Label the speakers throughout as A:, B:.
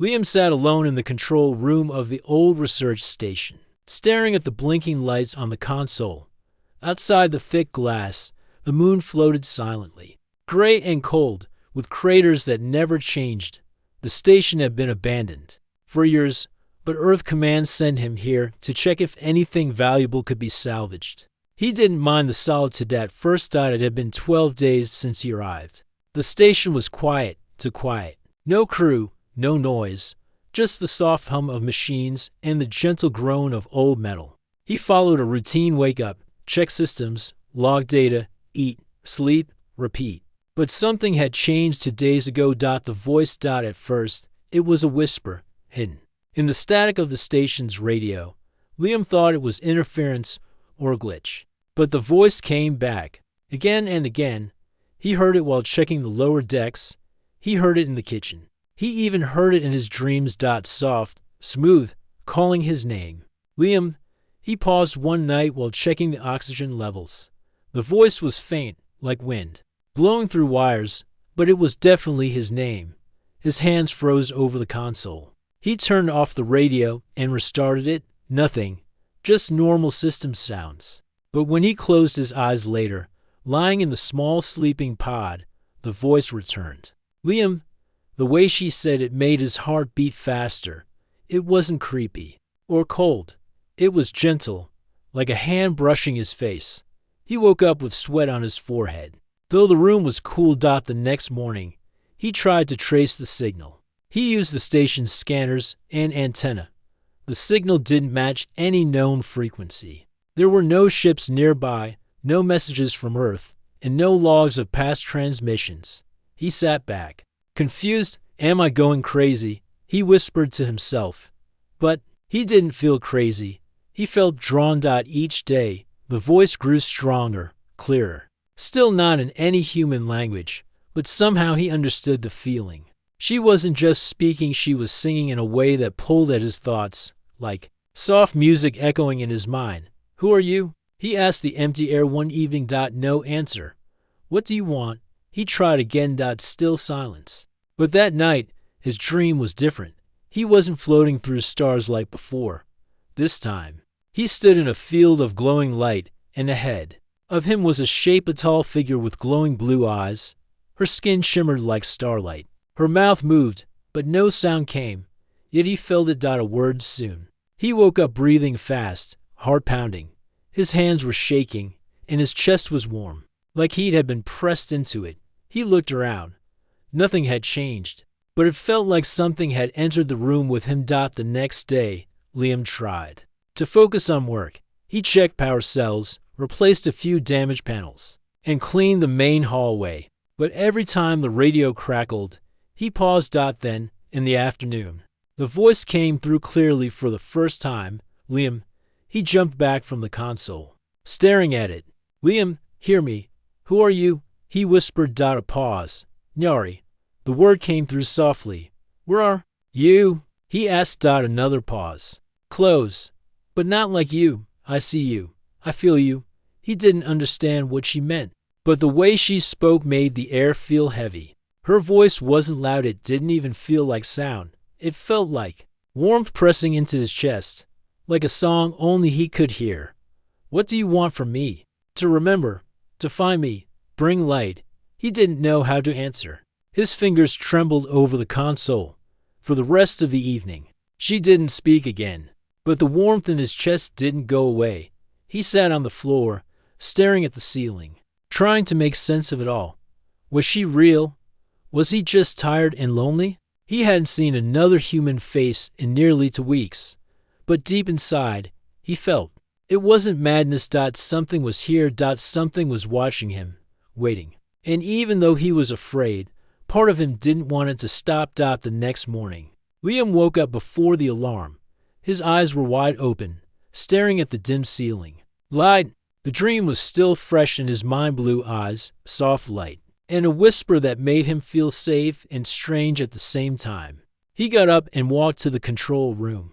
A: Liam sat alone in the control room of the old research station, staring at the blinking lights on the console. Outside the thick glass, the moon floated silently, gray and cold, with craters that never changed. The station had been abandoned for years, but Earth Command sent him here to check if anything valuable could be salvaged. He didn't mind the solitude at first. It had been 12 days since he arrived. The station was quiet to quiet. No crew, no noise, just the soft hum of machines and the gentle groan of old metal. He followed a routine wake-up, check systems, log data, eat, sleep, repeat. But something had changed 2 days ago. The voice. At first, it was a whisper, hidden in the static of the station's radio. Liam thought it was interference or a glitch. But the voice came back, again and again. He heard it while checking the lower decks. He heard it in the kitchen. He even heard it in his dreams. Soft, smooth, calling his name. Liam. He paused one night while checking the oxygen levels. The voice was faint, like wind, blowing through wires, but it was definitely his name. His hands froze over the console. He turned off the radio and restarted it. Nothing, just normal system sounds. But when he closed his eyes later, lying in the small sleeping pod, the voice returned. Liam. The way she said it made his heart beat faster. It wasn't creepy or cold. It was gentle, like a hand brushing his face. He woke up with sweat on his forehead. Though the room was cool. The next morning, he tried to trace the signal. He used the station's scanners and antenna. The signal didn't match any known frequency. There were no ships nearby, no messages from Earth, and no logs of past transmissions. He sat back, confused. Am I going crazy? He whispered to himself. But he didn't feel crazy. He felt drawn. Each day, the voice grew stronger, clearer. Still not in any human language, but somehow he understood the feeling. She wasn't just speaking, she was singing in a way that pulled at his thoughts, like soft music echoing in his mind. Who are you? He asked the empty air one evening. No answer. What do you want? He tried again. Still silence. But that night, his dream was different. He wasn't floating through stars like before. This time, he stood in a field of glowing light, and ahead of him was a shape, a tall figure with glowing blue eyes. Her skin shimmered like starlight. Her mouth moved, but no sound came. Yet he felt it. A word soon. He woke up breathing fast, heart pounding. His hands were shaking, and his chest was warm, like heat had been pressed into it. He looked around. Nothing had changed, but it felt like something had entered the room with him. The next day, Liam tried to focus on work. He checked power cells, replaced a few damaged panels, and cleaned the main hallway. But every time the radio crackled, he paused. Then, in the afternoon, the voice came through clearly for the first time. Liam. He jumped back from the console, staring at it. Liam, hear me. Who are you? He whispered. A pause. Nyari. The word came through softly. Where are you? He asked. Another pause. Close. But not like you. I see you. I feel you. He didn't understand what she meant, but the way she spoke made the air feel heavy. Her voice wasn't loud. It didn't even feel like sound. It felt like warmth pressing into his chest, like a song only he could hear. What do you want from me? To remember, to find me, bring light. He didn't know how to answer. His fingers trembled over the console. For the rest of the evening, she didn't speak again, but the warmth in his chest didn't go away. He sat on the floor, staring at the ceiling, trying to make sense of it all. Was she real? Was he just tired and lonely? He hadn't seen another human face in nearly 2 weeks, but deep inside, he felt it wasn't madness. Something was here. Something was watching him, waiting. And even though he was afraid, part of him didn't want it to stop. The next morning, Liam woke up before the alarm. His eyes were wide open, staring at the dim ceiling. Light. The dream was still fresh in his mind. Blue eyes, soft light, and a whisper that made him feel safe and strange at the same time. He got up and walked to the control room.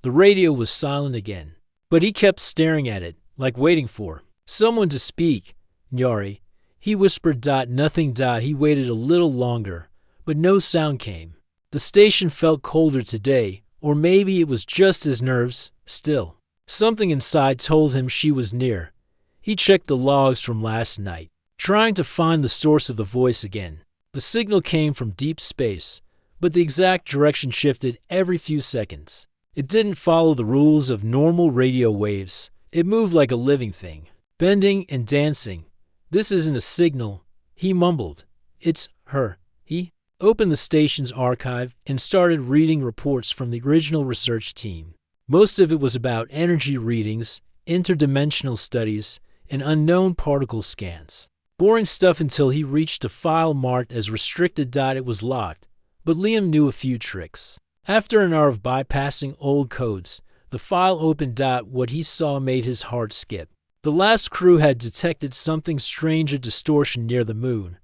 A: The radio was silent again, but he kept staring at it, like waiting for someone to speak. Nyari. He whispered. Nothing. He waited a little longer, but no sound came. The station felt colder today, or maybe it was just his nerves. Still, something inside told him she was near. He checked the logs from last night, trying to find the source of the voice again. The signal came from deep space, but the exact direction shifted every few seconds. It didn't follow the rules of normal radio waves. It moved like a living thing, bending and dancing. "This isn't a signal," he mumbled. "It's her." He opened the station's archive and started reading reports from the original research team. Most of it was about energy readings, interdimensional studies, and unknown particle scans. Boring stuff until he reached a file marked as restricted. It was locked, but Liam knew a few tricks. After an hour of bypassing old codes, the file opened. What he saw made his heart skip. The last crew had detected something strange, a distortion near the moon,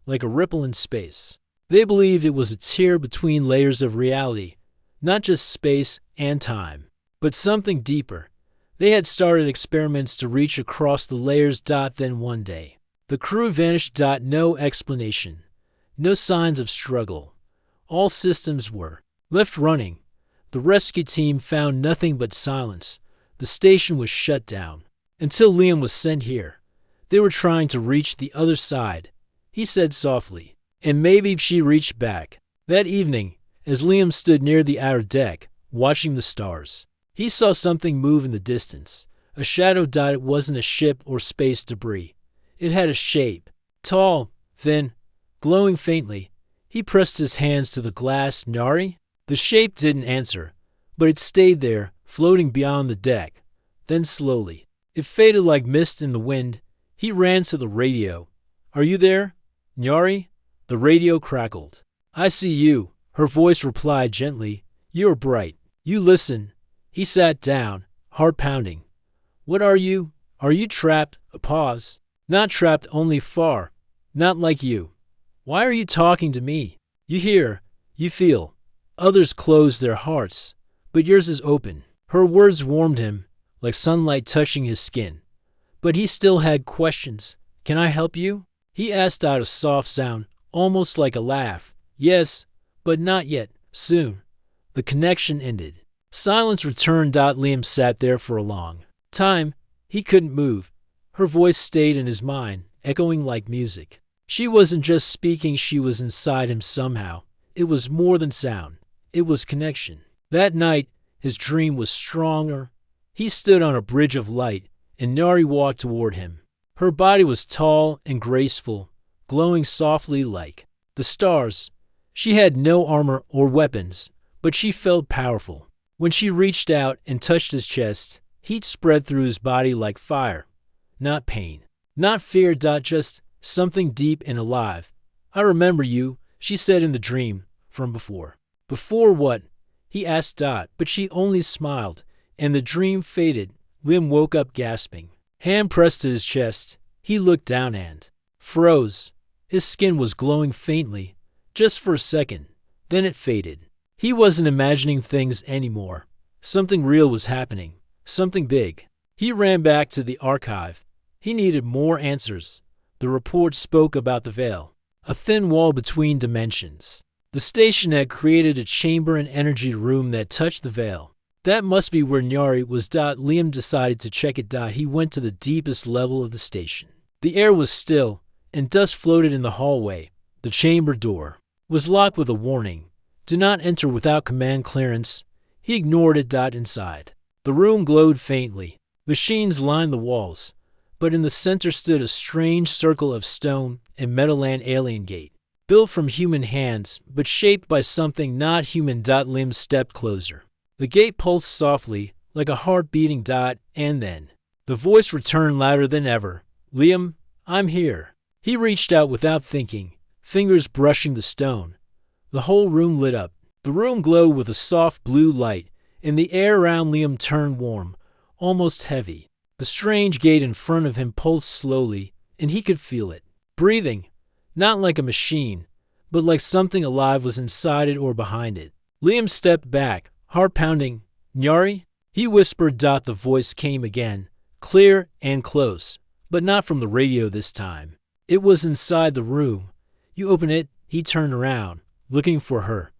A: like a ripple in space. They believed it was a tear between layers of reality, not just space and time, but something deeper. They had started experiments to reach across the layers. Then one day, the crew vanished. No explanation, no signs of struggle. All systems were left running. The rescue team found nothing but silence. The station was shut down. Until Liam was sent here. They were trying to reach the other side, he said softly. And maybe she reached back. That evening, as Liam stood near the outer deck, watching the stars, he saw something move in the distance. A shadow. It wasn't a ship or space debris. It had a shape. Tall, thin, glowing faintly. He pressed his hands to the glass. "Nyari?" The shape didn't answer, but it stayed there, floating beyond the deck. Then slowly, it faded like mist in the wind. He ran to the radio. "Are you there, Nyari?" The radio crackled. "I see you," her voice replied gently. "You're bright. You listen." He sat down, heart pounding. "What are you? Are you trapped?" A pause. "Not trapped, only far. Not like you." "Why are you talking to me? You hear, you feel. Others close their hearts, but yours is open." Her words warmed him, like sunlight touching his skin. But he still had questions. "Can I help you?" He asked out a soft sound, almost like a laugh. "Yes, but not yet. Soon." The connection ended. Silence returned. Liam sat there for a long time. He couldn't move. Her voice stayed in his mind, echoing like music. She wasn't just speaking, she was inside him somehow. It was more than sound. It was connection. That night, his dream was stronger. He stood on a bridge of light, and Nyari walked toward him. Her body was tall and graceful, glowing softly like the stars. She had no armor or weapons, but she felt powerful. When she reached out and touched his chest, heat spread through his body like fire. Not pain, not fear. Just something deep and alive. "I remember you," she said in the dream, from before. "Before what?" he asked. But she only smiled, and the dream faded. Liam woke up gasping. Hand pressed to his chest. He looked down and froze. His skin was glowing faintly, just for a second. Then it faded. He wasn't imagining things anymore. Something real was happening. Something big. He ran back to the archive. He needed more answers. The report spoke about the veil, a thin wall between dimensions. The station had created a chamber and energy room that touched the veil. That must be where Nyari was. Liam decided to check it. He went to the deepest level of the station. The air was still, and dust floated in the hallway. The chamber door was locked with a warning. "Do not enter without command clearance." He ignored it. Inside, the room glowed faintly. Machines lined the walls, but in the center stood a strange circle of stone and metal. An alien gate, built from human hands, but shaped by something not human. Liam stepped closer. The gate pulsed softly, like a heart beating. And then, the voice returned louder than ever. "Liam, I'm here." He reached out without thinking, fingers brushing the stone. The whole room lit up. The room glowed with a soft blue light, and the air around Liam turned warm, almost heavy. The strange gate in front of him pulsed slowly, and he could feel it. Breathing, not like a machine, but like something alive was inside it or behind it. Liam stepped back, heart pounding. "Nyari?" he whispered. The voice came again, clear and close, but not from the radio this time. It was inside the room. "You open it." He turned around, looking for her,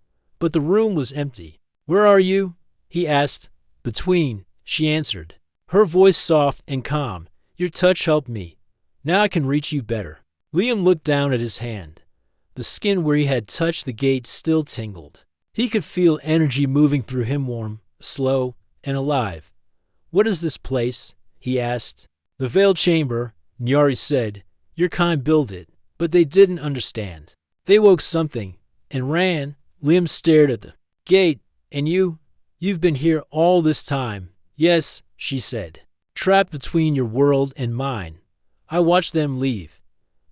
A: but the room was empty. "Where are you?" he asked. "Between," she answered, her voice soft and calm. "Your touch helped me. Now I can reach you better." Liam looked down at his hand. The skin where he had touched the gate still tingled. He could feel energy moving through him, warm, slow, and alive. "What is this place?" he asked. "The Veiled Chamber," Nyari said. "Your kind built it." But they didn't understand. They woke something and ran. Liam stared at the gate. "And you've been here all this time." "Yes," she said. "Trapped between your world and mine. I watched them leave.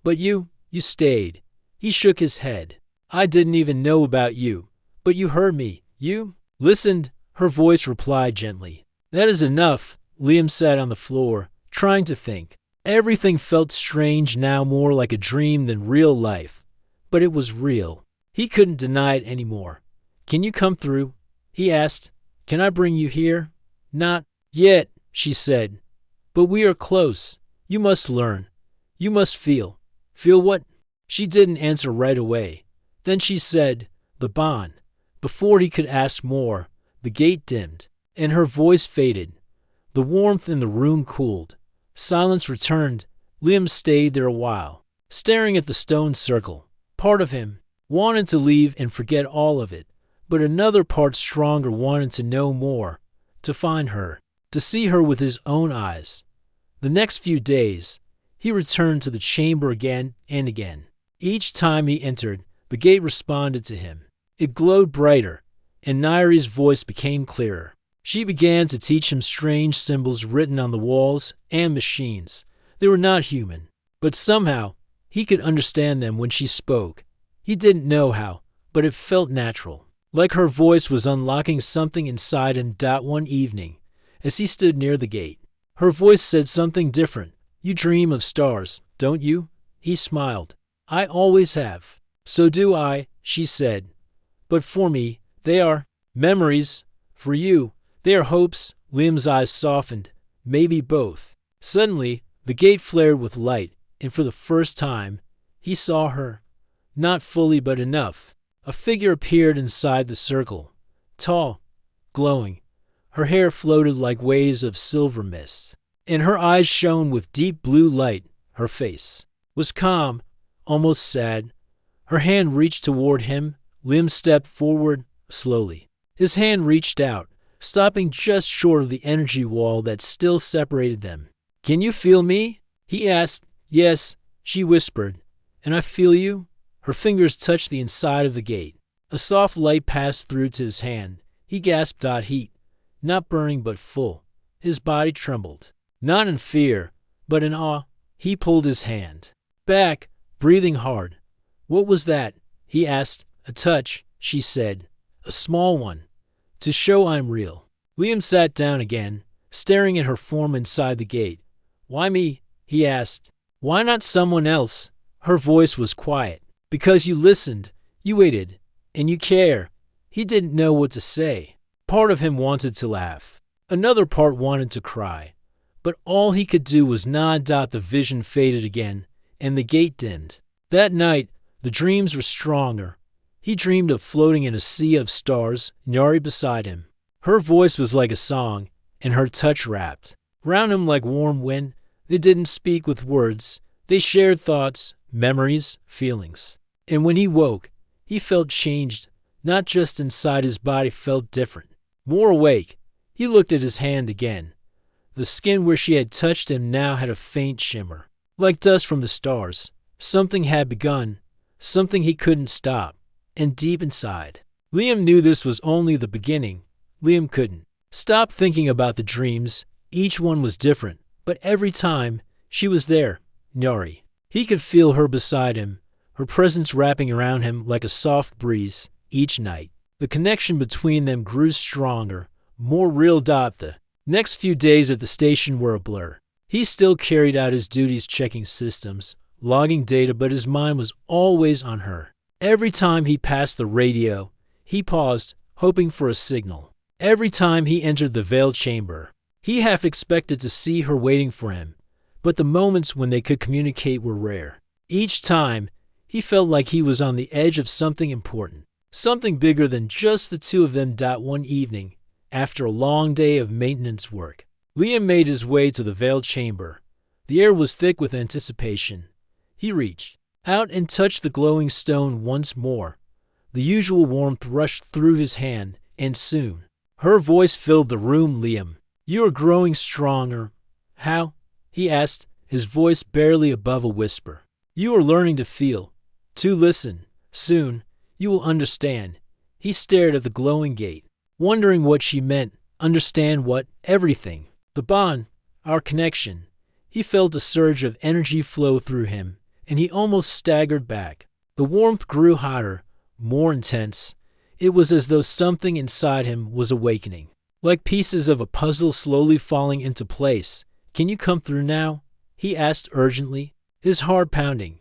A: But you stayed." He shook his head. "I didn't even know about you. But you heard me. You listened," her voice replied gently. "That is enough." Liam sat on the floor, trying to think. Everything felt strange now, more like a dream than real life. But it was real. He couldn't deny it anymore. "Can you come through?" he asked. "Can I bring you here?" "Not yet," she said. "But we are close. You must learn. You must feel." "Feel what?" She didn't answer right away. Then she said, "The bond." Before he could ask more, the gate dimmed, and her voice faded. The warmth in the room cooled. Silence returned. Liam stayed there a while, staring at the stone circle. Part of him wanted to leave and forget all of it, but another part stronger wanted to know more, to find her, to see her with his own eyes. The next few days, he returned to the chamber again and again. Each time he entered, the gate responded to him. It glowed brighter, and Nairi's voice became clearer. She began to teach him strange symbols written on the walls and machines. They were not human, but somehow he could understand them when she spoke. He didn't know how, but it felt natural, like her voice was unlocking something inside him. One evening, as he stood near the gate, her voice said something different. "You dream of stars, don't you?" He smiled. "I always have." "So do I," she said. "But for me, they are memories. For you, they are hopes." Liam's eyes softened. "Maybe both." Suddenly, the gate flared with light, and for the first time, he saw her. Not fully, but enough. A figure appeared inside the circle. Tall, glowing. Her hair floated like waves of silver mist, and her eyes shone with deep blue light. Her face was calm, almost sad. Her hand reached toward him. Liam stepped forward slowly. His hand reached out, stopping just short of the energy wall that still separated them. "Can you feel me?" he asked. "Yes," she whispered. "And I feel you." Her fingers touched the inside of the gate. A soft light passed through to his hand. He gasped. Heat, not burning but full. His body trembled, not in fear, but in awe. He pulled his hand back, breathing hard. "What was that?" he asked. "A touch," she said. "A small one, to show I'm real." Liam sat down again, staring at her form inside the gate. "Why me?" he asked. "Why not someone else?" Her voice was quiet. "Because you listened, you waited, and you care." He didn't know what to say. Part of him wanted to laugh. Another part wanted to cry. But all he could do was nod. The vision faded again, and the gate dimmed. That night, the dreams were stronger. He dreamed of floating in a sea of stars, Nyari beside him. Her voice was like a song, and her touch wrapped round him like warm wind. They didn't speak with words. They shared thoughts, memories, feelings. And when he woke, he felt changed. Not just inside, his body felt different, more awake. He looked at his hand again. The skin where she had touched him now had a faint shimmer, like dust from the stars. Something had begun, something he couldn't stop. And deep inside, Liam knew this was only the beginning. Liam couldn't stop thinking about the dreams. Each one was different, but every time she was there, Nyari. He could feel her beside him, her presence wrapping around him like a soft breeze. Each night, the connection between them grew stronger, more real. The next few days at the station were a blur. He still carried out his duties, checking systems, logging data, but his mind was always on her. Every time he passed the radio, he paused, hoping for a signal. Every time he entered the Veiled Chamber, he half expected to see her waiting for him, but the moments when they could communicate were rare. Each time, he felt like he was on the edge of something important, Something bigger than just the two of them. One evening, after a long day of maintenance work, Liam made his way to the veiled chamber. The air was thick with anticipation. He reached out and touched the glowing stone once more. The usual warmth rushed through his hand, and soon, her voice filled the room. Liam, you are growing stronger. How? He asked, his voice barely above a whisper. You are learning to feel, to listen. Soon, you will understand. He stared at the glowing gate, wondering what she meant. Understand what? Everything. The bond, our connection. He felt a surge of energy flow through him, and he almost staggered back. The warmth grew hotter, more intense. It was as though something inside him was awakening, like pieces of a puzzle slowly falling into place. Can you come through now? He asked urgently, his heart pounding.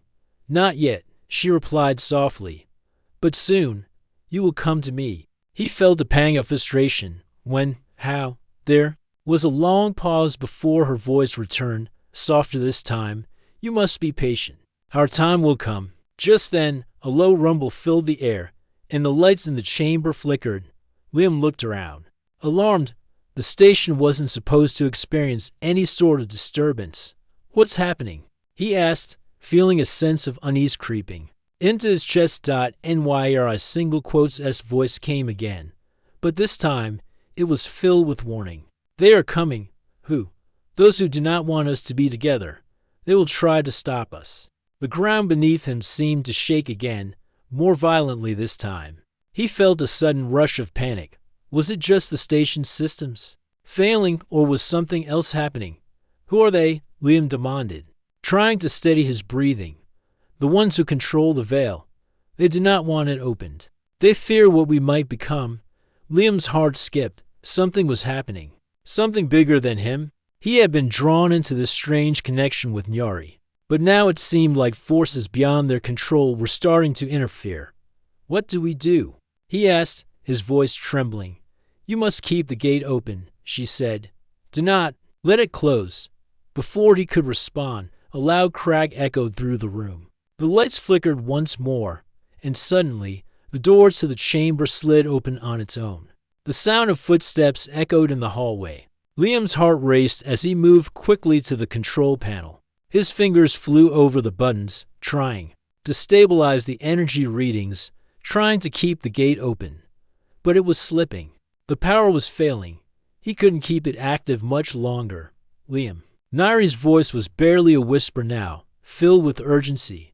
A: Not yet, she replied softly. But soon, you will come to me. He felt a pang of frustration. When? How? There was a long pause before her voice returned, softer this time. You must be patient. Our time will come. Just then, a low rumble filled the air, and the lights in the chamber flickered. Liam looked around. Alarmed, the station wasn't supposed to experience any sort of disturbance. What's happening? He asked, feeling a sense of unease creeping into his chest. NYR single quotes S voice came again, but this time it was filled with warning. They are coming. Who? Those who do not want us to be together. They will try to stop us. The ground beneath him seemed to shake again, more violently this time. He felt a sudden rush of panic. Was it just the station's systems failing, or was something else happening? Who are they? Liam demanded, trying to steady his breathing. The ones who control the veil. They do not want it opened. They fear what we might become. Liam's heart skipped. Something was happening. Something bigger than him. He had been drawn into this strange connection with Nyari, but now it seemed like forces beyond their control were starting to interfere. What do we do? He asked, his voice trembling. You must keep the gate open, she said. Do not let it close. Before he could respond, a loud crack echoed through the room. The lights flickered once more, and suddenly, the door to the chamber slid open on its own. The sound of footsteps echoed in the hallway. Liam's heart raced as he moved quickly to the control panel. His fingers flew over the buttons, trying to stabilize the energy readings, trying to keep the gate open. But it was slipping. The power was failing. He couldn't keep it active much longer. Liam. Nyari's voice was barely a whisper now, filled with urgency.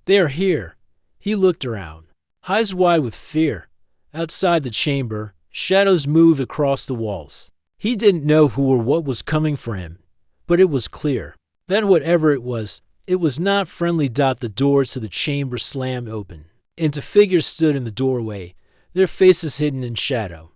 A: They are here. He looked around, eyes wide with fear. Outside the chamber, shadows moved across the walls. He didn't know who or what was coming for him, but it was clear that whatever it was not friendly. The doors to the chamber slammed open, and two figures stood in the doorway, their faces hidden in shadow.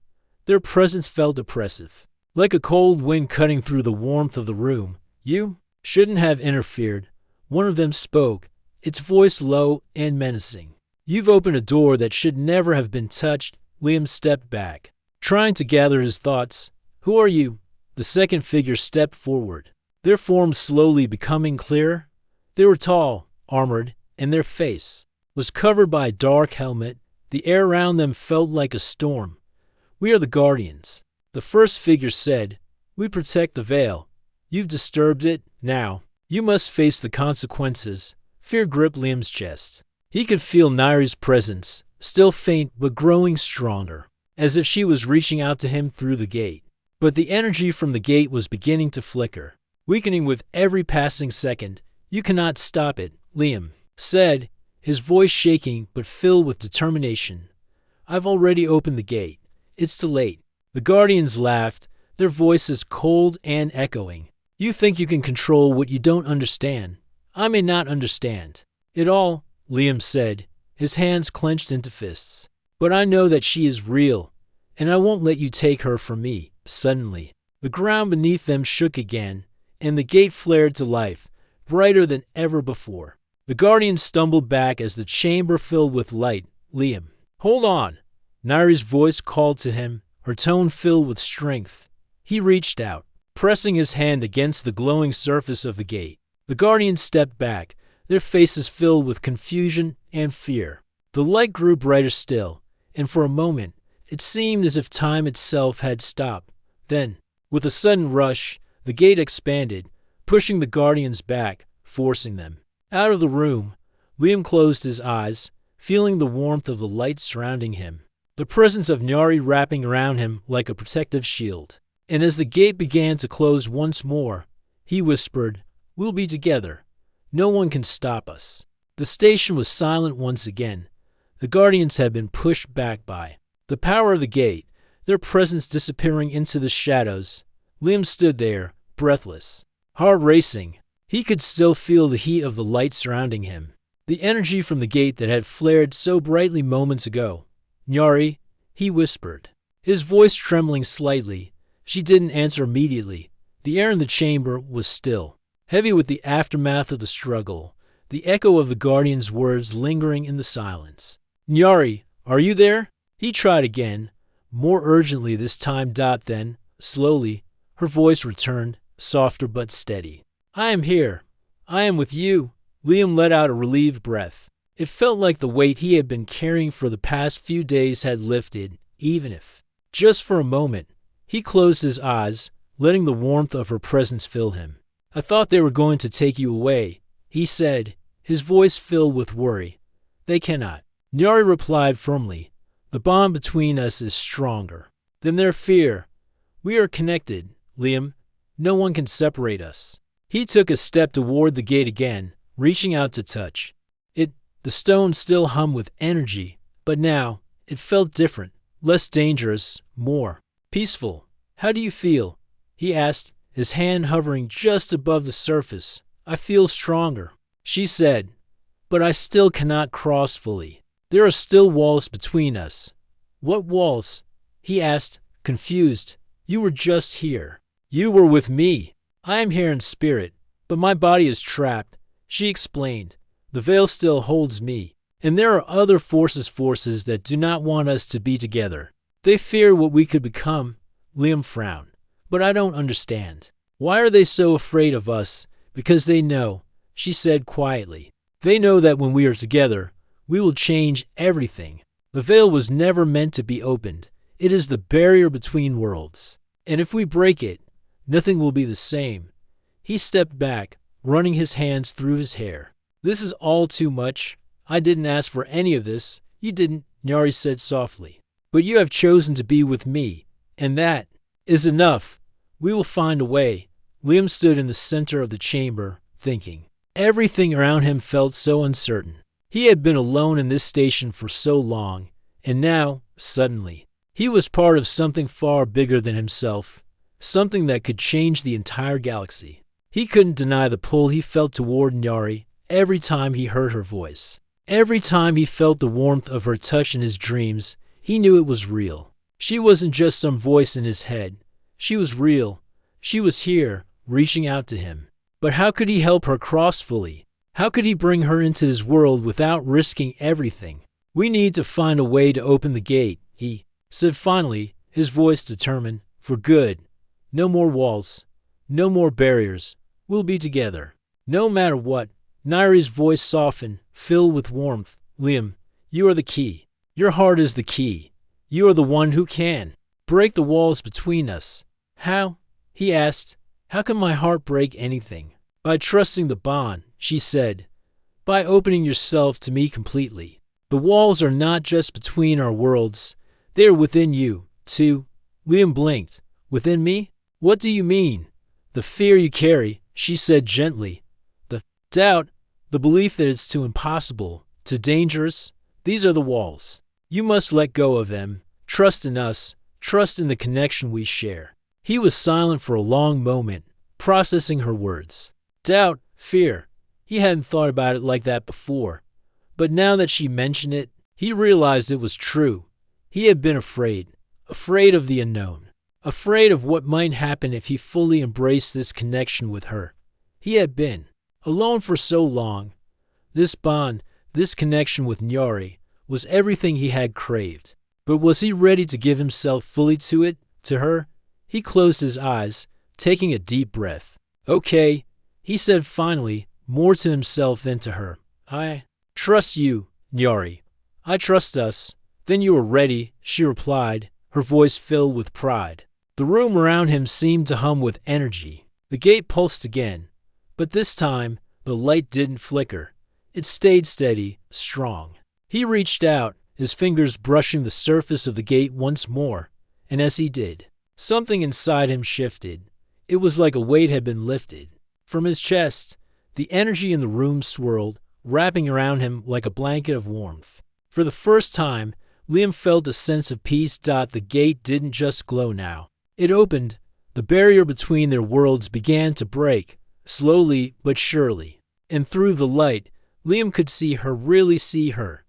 A: Their presence felt oppressive, like a cold wind cutting through the warmth of the room. You shouldn't have interfered, one of them spoke, its voice low and menacing. You've opened a door that should never have been touched. Liam stepped back, trying to gather his thoughts. Who are you? The second figure stepped forward, their forms slowly becoming clearer. They were tall, armored, and their face was covered by a dark helmet. The air around them felt like a storm. We are the Guardians, the first figure said. We protect the veil. You've disturbed it. Now, you must face the consequences. Fear gripped Liam's chest. He could feel Nyari's presence, still faint but growing stronger, as if she was reaching out to him through the gate. But the energy from the gate was beginning to flicker, weakening with every passing second. You cannot stop it, Liam said, his voice shaking but filled with determination. I've already opened the gate. It's too late. The Guardians laughed, their voices cold and echoing. You think you can control what you don't understand. I may not understand it all, Liam said, his hands clenched into fists. But I know that she is real, and I won't let you take her from me. Suddenly, the ground beneath them shook again, and the gate flared to life, brighter than ever before. The Guardian stumbled back as the chamber filled with light. Liam, hold on! Nyari's voice called to him, her tone filled with strength. He reached out, pressing his hand against the glowing surface of the gate. The Guardians stepped back, their faces filled with confusion and fear. The light grew brighter still, and for a moment, it seemed as if time itself had stopped. Then, with a sudden rush, the gate expanded, pushing the guardians back, forcing them out of the room. Liam closed his eyes, feeling the warmth of the light surrounding him, the presence of Nyari wrapping around him like a protective shield. And as the gate began to close once more, he whispered, "We'll be together. No one can stop us." The station was silent once again. The guardians had been pushed back by the power of the gate, their presence disappearing into the shadows. Liam stood there, breathless, heart racing. He could still feel the heat of the light surrounding him, the energy from the gate that had flared so brightly moments ago. "Nyari," he whispered, his voice trembling slightly. She didn't answer immediately. The air in the chamber was still, heavy with the aftermath of the struggle, the echo of the guardian's words lingering in the silence. "Nyari, are you there?" He tried again, more urgently this time. Then, slowly, her voice returned, softer but steady. "I am here. I am with you." Liam let out a relieved breath. It felt like the weight he had been carrying for the past few days had lifted, even if, just for a moment. He closed his eyes, letting the warmth of her presence fill him. "I thought they were going to take you away," he said, his voice filled with worry. "They cannot," Nyari replied firmly. "The bond between us is stronger than their fear. We are connected, Liam. No one can separate us." He took a step toward the gate again, reaching out to touch it. The stone still hummed with energy, but now it felt different, less dangerous, more peaceful. "How do you feel?" he asked, his hand hovering just above the surface. "I feel stronger," she said, "but I still cannot cross fully. There are still walls between us." "What walls?" he asked, confused. "You were just here. You were with me. I am here in spirit, but my body is trapped," she explained. "The veil still holds me, and there are other forces that do not want us to be together. They fear what we could become." Liam frowned. "But I don't understand. Why are they so afraid of us?" "Because they know," she said quietly. "They know that when we are together, we will change everything. The veil was never meant to be opened. It is the barrier between worlds. And if we break it, nothing will be the same." He stepped back, running his hands through his hair. "This is all too much. I didn't ask for any of this." "You didn't," Nyari said softly. "But you have chosen to be with me, and that is enough. We will find a way." Liam stood in the center of the chamber, thinking. Everything around him felt so uncertain. He had been alone in this station for so long, and now, suddenly, he was part of something far bigger than himself, something that could change the entire galaxy. He couldn't deny the pull he felt toward Nyari every time he heard her voice. Every time he felt the warmth of her touch in his dreams, he knew it was real. She wasn't just some voice in his head. She was real. She was here, reaching out to him. But how could he help her cross fully? How could he bring her into his world without risking everything? "We need to find a way to open the gate," he said finally, his voice determined. "For good. No more walls. No more barriers. We'll be together, no matter what." Nyari's voice softened, filled with warmth. "Liam, you are the key. Your heart is the key. You are the one who can break the walls between us." "How?" he asked. "How can my heart break anything?" "By trusting the bond," she said. "By opening yourself to me completely. The walls are not just between our worlds. They are within you, too." Liam blinked. "Within me? What do you mean?" "The fear you carry," she said gently. "The doubt, the belief that it's too impossible, too dangerous. These are the walls. You must let go of them. Trust in us. Trust in the connection we share." He was silent for a long moment, processing her words. Doubt, fear. He hadn't thought about it like that before. But now that she mentioned it, he realized it was true. He had been afraid of the unknown, afraid of what might happen if he fully embraced this connection with her. He had been alone for so long. This bond, this connection with Nyari, was everything he had craved. But was he ready to give himself fully to it, to her? He closed his eyes, taking a deep breath. "Okay," he said finally, more to himself than to her. "I trust you, Nyari. I trust us Then you are ready, she replied, her voice filled with pride. The room around him seemed to hum with energy. The gate pulsed again, but this time the light didn't flicker. It stayed steady, strong. He reached out, his fingers brushing the surface of the gate once more, and as he did, something inside him shifted. It was like a weight had been lifted. From his chest, the energy in the room swirled, wrapping around him like a blanket of warmth. For the first time, Liam felt a sense of peace. The gate didn't just glow now. It opened. The barrier between their worlds began to break, slowly but surely. And through the light, Liam could see her, really see her.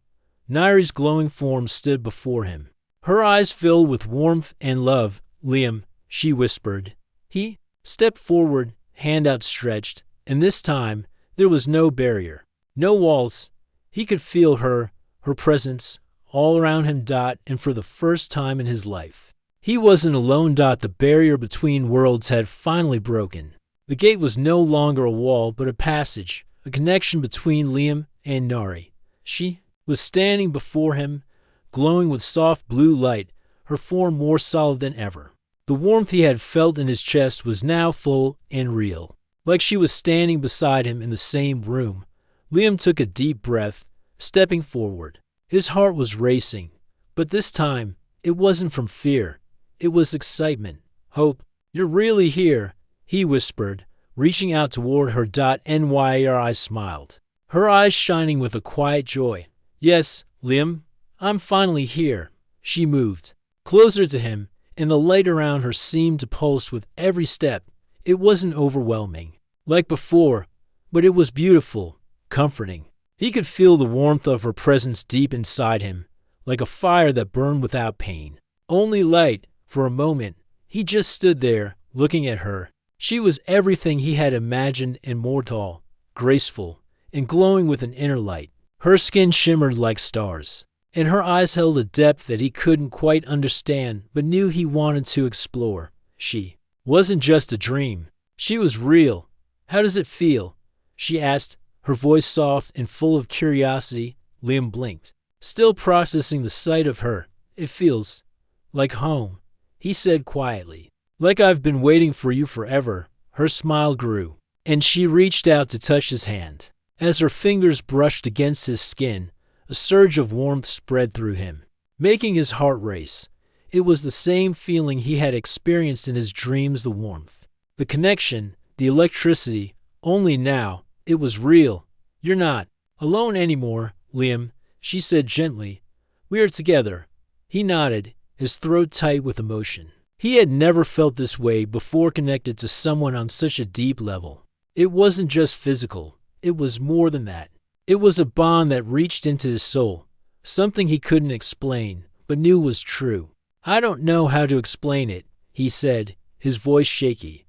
A: Nairi's glowing form stood before him. Her eyes filled with warmth and love. Liam, she whispered. He stepped forward, hand outstretched, and this time there was no barrier, no walls. He could feel her presence, all around him. And for the first time in his life, he wasn't alone. The barrier between worlds had finally broken. The gate was no longer a wall, but a passage, a connection between Liam and Nairi. She was standing before him, glowing with soft blue light, her form more solid than ever. The warmth he had felt in his chest was now full and real, like she was standing beside him in the same room. Liam took a deep breath, stepping forward. His heart was racing, but this time it wasn't from fear. It was excitement, hope. You're really here, he whispered, reaching out toward her. Nairi smiled, her eyes shining with a quiet joy. Yes, Liam, I'm finally here. She moved closer to him, and the light around her seemed to pulse with every step. It wasn't overwhelming, like before, but it was beautiful, comforting. He could feel the warmth of her presence deep inside him, like a fire that burned without pain. Only light. For a moment, he just stood there, looking at her. She was everything he had imagined, and more tall, graceful, and glowing with an inner light. Her skin shimmered like stars, and her eyes held a depth that he couldn't quite understand but knew he wanted to explore. She wasn't just a dream. She was real. How does it feel? She asked, her voice soft and full of curiosity. Liam blinked, still processing the sight of her. It feels like home, he said quietly. Like I've been waiting for you forever. Her smile grew, and she reached out to touch his hand. As her fingers brushed against his skin, a surge of warmth spread through him, making his heart race. It was the same feeling he had experienced in his dreams, the warmth, the connection, the electricity, only now it was real. You're not alone anymore, Liam, she said gently. We are together. He nodded, his throat tight with emotion. He had never felt this way before, connected to someone on such a deep level. It wasn't just physical, it was more than that. It was a bond that reached into his soul, something he couldn't explain, but knew was true. I don't know how to explain it, he said, his voice shaky.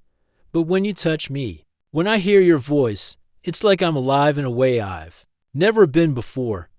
A: But when you touch me, when I hear your voice, it's like I'm alive in a way I've never been before.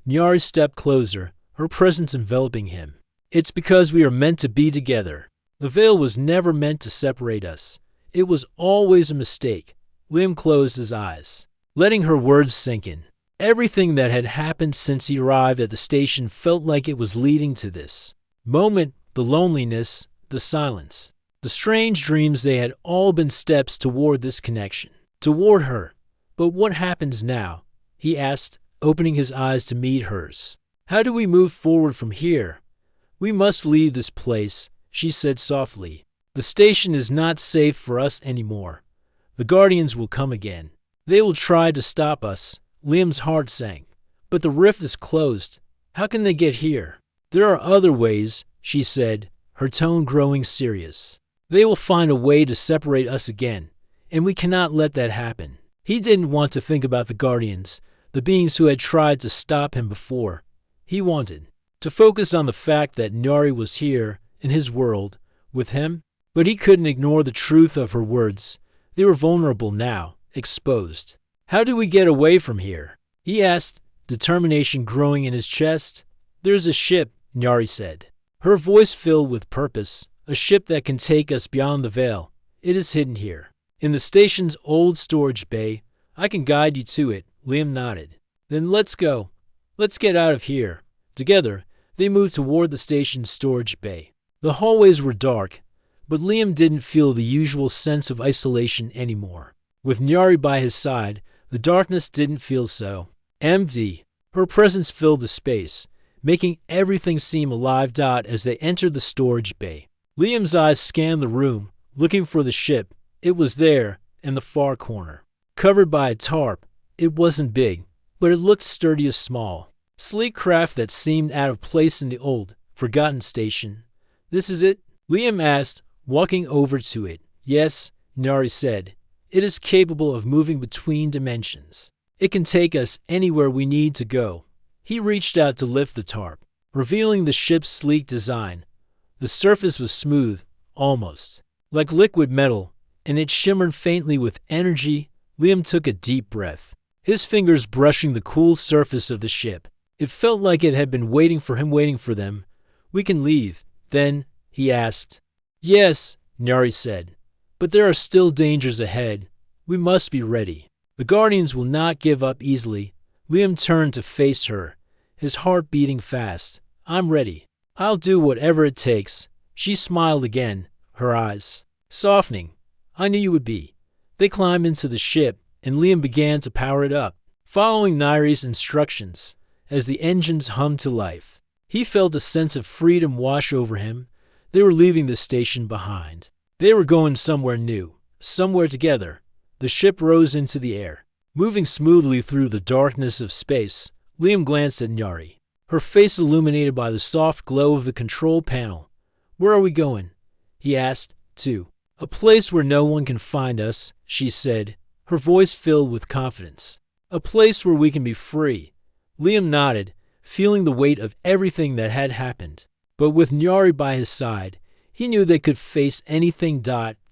A: Nairi stepped closer, her presence enveloping him. It's because we are meant to be together. The veil was never meant to separate us. It was always a mistake. Liam closed his eyes, letting her words sink in. Everything that had happened since he arrived at the station felt like it was leading to this moment, the loneliness, the silence, the strange dreams. They had all been steps toward this connection, toward her. But what happens now? He asked, opening his eyes to meet hers. How do we move forward from here? We must leave this place, she said softly. The station is not safe for us anymore. The Guardians will come again. They will try to stop us. Liam's heart sank. But the rift is closed. How can they get here? There are other ways, she said, her tone growing serious. They will find a way to separate us again, and we cannot let that happen. He didn't want to think about the Guardians, the beings who had tried to stop him before. He wanted to focus on the fact that Nairi was here, in his world, with him. But he couldn't ignore the truth of her words. They were vulnerable now, exposed. How do we get away from here? He asked, determination growing in his chest. There's a ship, Nairi said, her voice filled with purpose, a ship that can take us beyond the veil. It is hidden here, in the station's old storage bay. I can guide you to it. Liam nodded. Then let's go. Let's get out of here. Together, They moved toward the station's storage bay. The hallways were dark, but Liam didn't feel the usual sense of isolation anymore. With Nyari by his side, the darkness didn't feel so empty. Her presence filled the space, making everything seem alive. As they entered the storage bay, Liam's eyes scanned the room, looking for the ship. It was there, in the far corner. Covered by a tarp, it wasn't big, but it looked sturdy as small. Sleek craft that seemed out of place in the old, forgotten station. This is it? Liam asked, walking over to it. Yes, Nyari said. It is capable of moving between dimensions. It can take us anywhere we need to go. He reached out to lift the tarp, revealing the ship's sleek design. The surface was smooth, almost like liquid metal, and it shimmered faintly with energy. Liam took a deep breath, his fingers brushing the cool surface of the ship. It felt like it had been waiting for him, waiting for them. We can leave, then? He asked. Yes, Nyari said, but there are still dangers ahead. We must be ready. The Guardians will not give up easily. Liam turned to face her, his heart beating fast. I'm ready. I'll do whatever it takes. She smiled again, her eyes softening. I knew you would be. They climbed into the ship, and Liam began to power it up, following Nyari's instructions. As the engines hummed to life, he felt a sense of freedom wash over him. They were leaving the station behind. They were going somewhere new, somewhere together. The ship rose into the air, moving smoothly through the darkness of space. Liam glanced at Nyari, her face illuminated by the soft glow of the control panel. Where are we going? He asked. To a place where no one can find us, she said, her voice filled with confidence. A place where we can be free. Liam nodded, feeling the weight of everything that had happened. But with Nyari by his side, he knew they could face anything.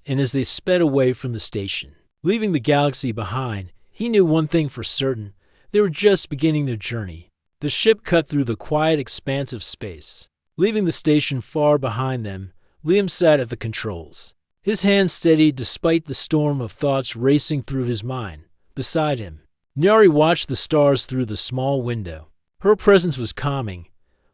A: And as they sped away from the station, leaving the galaxy behind, he knew one thing for certain. They were just beginning their journey. The ship cut through the quiet expanse of space, leaving the station far behind them. Liam sat at the controls, his hands steady despite the storm of thoughts racing through his mind. Beside him, Nyari watched the stars through the small window. Her presence was calming,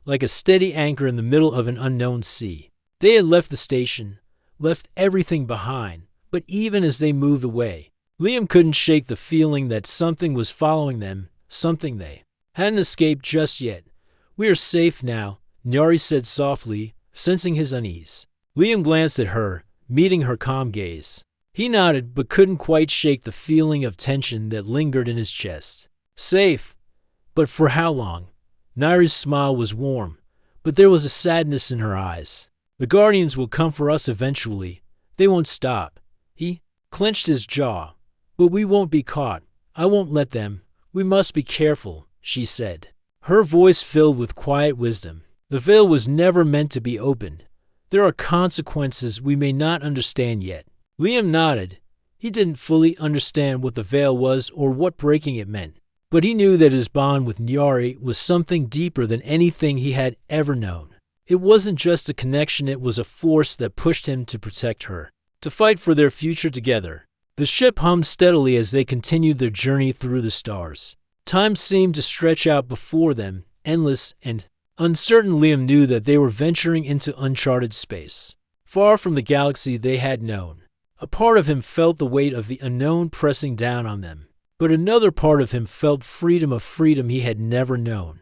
A: like a steady anchor in the middle of an unknown sea. They had left the station, left everything behind, but even as they moved away, Liam couldn't shake the feeling that something was following them, something they hadn't escaped just yet. We are safe now, Nyari said softly, sensing his unease. Liam glanced at her, meeting her calm gaze. He nodded but couldn't quite shake the feeling of tension that lingered in his chest. Safe? But for how long? Nyari's smile was warm, but there was a sadness in her eyes. The Guardians will come for us eventually. They won't stop. He clenched his jaw. But we won't be caught. I won't let them. We must be careful, she said, her voice filled with quiet wisdom. The veil was never meant to be opened. There are consequences we may not understand yet. Liam nodded. He didn't fully understand what the veil was or what breaking it meant, but he knew that his bond with Nyari was something deeper than anything he had ever known. It wasn't just a connection, it was a force that pushed him to protect her, to fight for their future together. The ship hummed steadily as they continued their journey through the stars. Time seemed to stretch out before them, endless and uncertain. Liam knew that they were venturing into uncharted space, far from the galaxy they had known. A part of him felt the weight of the unknown pressing down on them, but another part of him felt freedom, a freedom he had never known.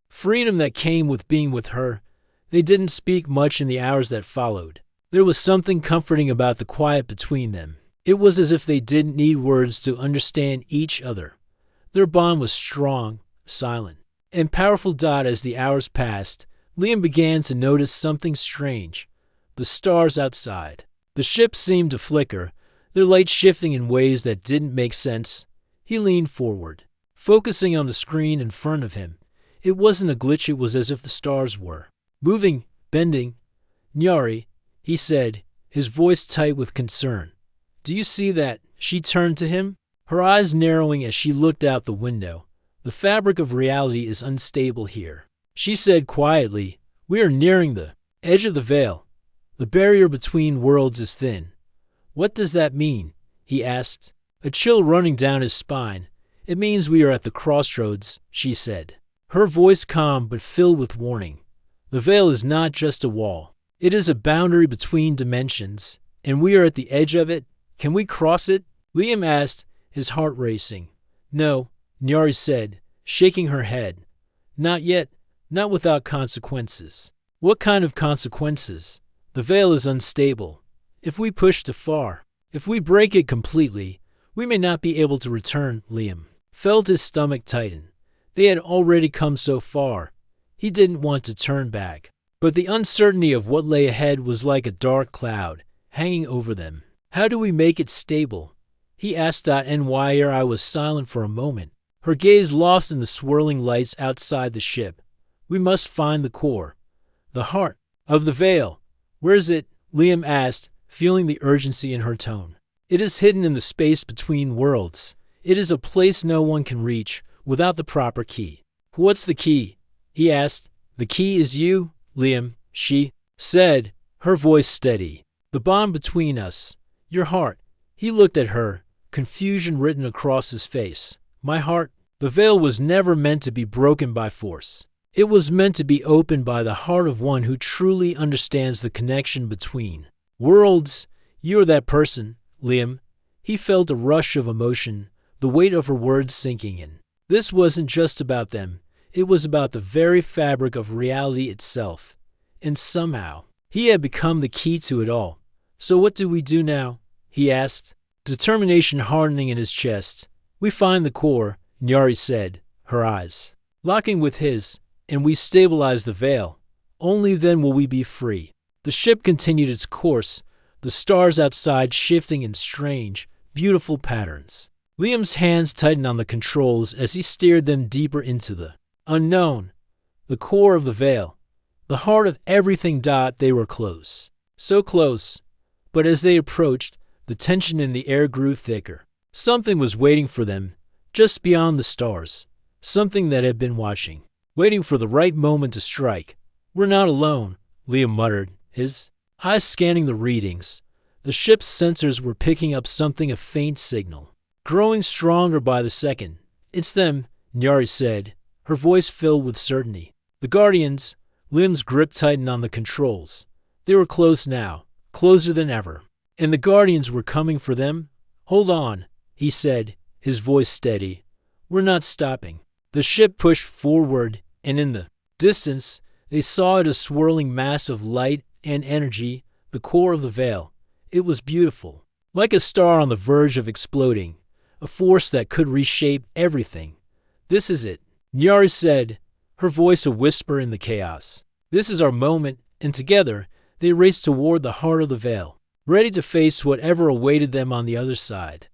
A: Freedom that came with being with her. They didn't speak much in the hours that followed. There was something comforting about the quiet between them. It was as if they didn't need words to understand each other. Their bond was strong, silent, and powerful. As the hours passed, Liam began to notice something strange. The stars outside. The ship seemed to flicker, their light shifting in ways that didn't make sense. He leaned forward, focusing on the screen in front of him. It wasn't a glitch, it was as if the stars were moving, bending. Nyari, he said, his voice tight with concern. Do you see that? She turned to him, her eyes narrowing as she looked out the window. The fabric of reality is unstable here, she said quietly. We are nearing the edge of the veil. The barrier between worlds is thin. What does that mean? He asked, a chill running down his spine. It means we are at the crossroads, she said, her voice calm but filled with warning. The veil is not just a wall. It is a boundary between dimensions, and we are at the edge of it. Can we cross it? Liam asked, his heart racing. No, Nyari said, shaking her head. Not yet, not without consequences. What kind of consequences? The veil is unstable. If we push too far, if we break it completely, we may not be able to return. Liam felt his stomach tighten. They had already come so far. He didn't want to turn back. But the uncertainty of what lay ahead was like a dark cloud hanging over them. How do we make it stable? He asked. Nyari was silent for a moment, her gaze lost in the swirling lights outside the ship. We must find the core, the heart of the veil. Where is it? Liam asked, feeling the urgency in her tone. It is hidden in the space between worlds. It is a place no one can reach without the proper key. What's the key? He asked. The key is you, Liam, she said, her voice steady. The bond between us. Your heart. He looked at her, confusion written across his face. My heart? The veil was never meant to be broken by force. It was meant to be opened by the heart of one who truly understands the connection between worlds. You're that person, Liam. He felt a rush of emotion, the weight of her words sinking in. This wasn't just about them. It was about the very fabric of reality itself. And somehow, he had become the key to it all. So what do we do now? He asked, determination hardening in his chest. We find the core, Nyari said, her eyes locking with his, and we stabilize the veil. Only then will we be free. The ship continued its course, the stars outside shifting in strange, beautiful patterns. Liam's hands tightened on the controls as he steered them deeper into the unknown, the core of the veil, the heart of everything. They were close, so close, but as they approached, the tension in the air grew thicker. Something was waiting for them, just beyond the stars, something that had been watching, waiting for the right moment to strike. We're not alone, Liam muttered, his eyes scanning the readings. The ship's sensors were picking up something, a faint signal, growing stronger by the second. It's them, Nyari said, her voice filled with certainty. The Guardians. Liam's grip tightened on the controls. They were close now, closer than ever. And the Guardians were coming for them? Hold on, he said, his voice steady. We're not stopping. The ship pushed forward, and in the distance, they saw it, a swirling mass of light and energy, the core of the veil. It was beautiful, like a star on the verge of exploding, a force that could reshape everything. This is it, Nyari said, her voice a whisper in the chaos. This is our moment, and together, they raced toward the heart of the veil, ready to face whatever awaited them on the other side.